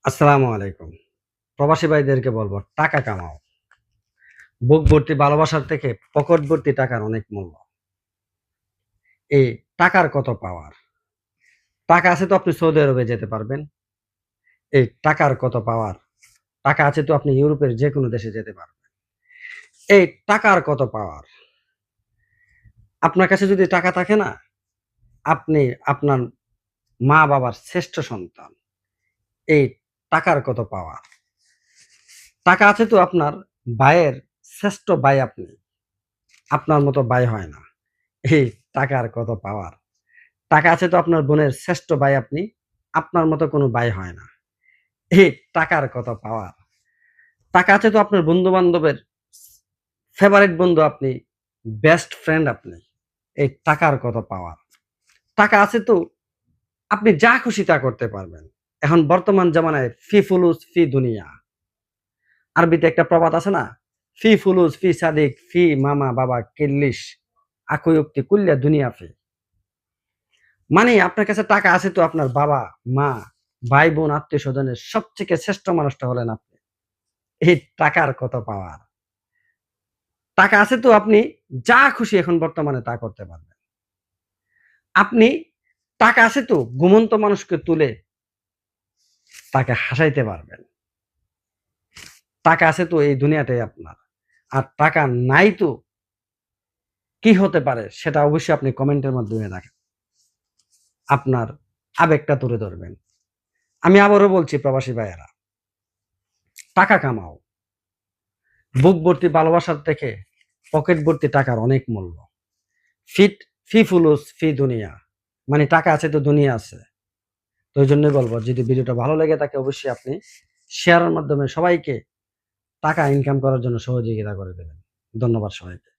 আসসালামু আলাইকুম। প্রবাসী ভাইদেরকে বলবো টাকা কামাও। বুক ভর্তি ভালোবাসার থেকে পকেট ভর্তি টাকার অনেক মূল্য। এই টাকার কত পাওয়ার। টাকা আছে তো আপনি সৌদি আরবে যেতে পারবেন। এই টাকার কত পাওয়ার। টাকা আছে তো আপনি ইউরোপের যেকোনো দেশে যেতে পারবেন। এই টাকার কত পাওয়ার। আপনার কাছে যদি টাকা থাকে না, আপনি আপনার মা-বাবার শ্রেষ্ঠ সন্তান। এই টাকার কত পাওয়ার। টাকা আছে তো আপনার ভাইয়ের শ্রেষ্ঠ ভাই আপনি। আপনার মতো ভাই হয় না। এই টাকার কত পাওয়ার। টাকা আছে তো আপনার বোনের শ্রেষ্ঠ ভাই আপনি। আপনার মতো কোনো ভাই হয় না। এই টাকার কত পাওয়ার। টাকা আছে তো আপনার বন্ধু-বান্ধবের ফেভারাইট বন্ধু আপনি, বেস্ট ফ্রেন্ড আপনি। এই টাকার কত পাওয়ার। টাকা আছে তো আপনি যা খুশি তা করতে পারবেন। এখন বর্তমান জামানায় ফি ফুলুস ফি দুনিয়া। আরবিতে একটা প্রবাদ আছে না? ফি ফুলুস ফি সাদিক ফি মামা বাবা কিল্লিশ আকুই উক্তি কুল্লা দুনিয়া ফি। মানে আপনার কাছে টাকা আছে তো আপনার বাবা, মা, ভাই-বোন, আত্মীয়-স্বজনের সবথেকে শ্রেষ্ঠ মানুষটা হলেন আপনি। এই টাকার কত পাওয়ার। টাকা আছে তো আপনি যা খুশি এখন বর্তমানে তা করতে পারবেন। আপনি টাকা আছে তো ঘুমন্ত মানুষকে তুলে তাকে হাসাইতে পারবেন। টাকা আছে তো এই দুনিয়াটাই আপনার। আর টাকা নাই তো কি হতে পারে সেটা অবশ্যই আপনি কমেন্টের মাধ্যমে রাখেন। আপনার আবেগটা তুলে ধরবেন। আমি আবারও বলছি প্রবাসী ভাইয়েরা, টাকা কামাও। বুক ভর্তি ভালোবাসার থেকে পকেট ভর্তি টাকার অনেক মূল্য। ফিট ফি ফুলুস ফি দুনিয়া। মানে টাকা আছে তো দুনিয়া আছে। তো এইজন্যই বলব যদি ভিডিওটা ভালো লেগে থাকে অবশ্যই আপনি শেয়ারের মাধ্যমে সবাইকে টাকা ইনকাম করার জন্য সহযোগিতা করে দেবেন। ধন্যবাদ সবাইকে।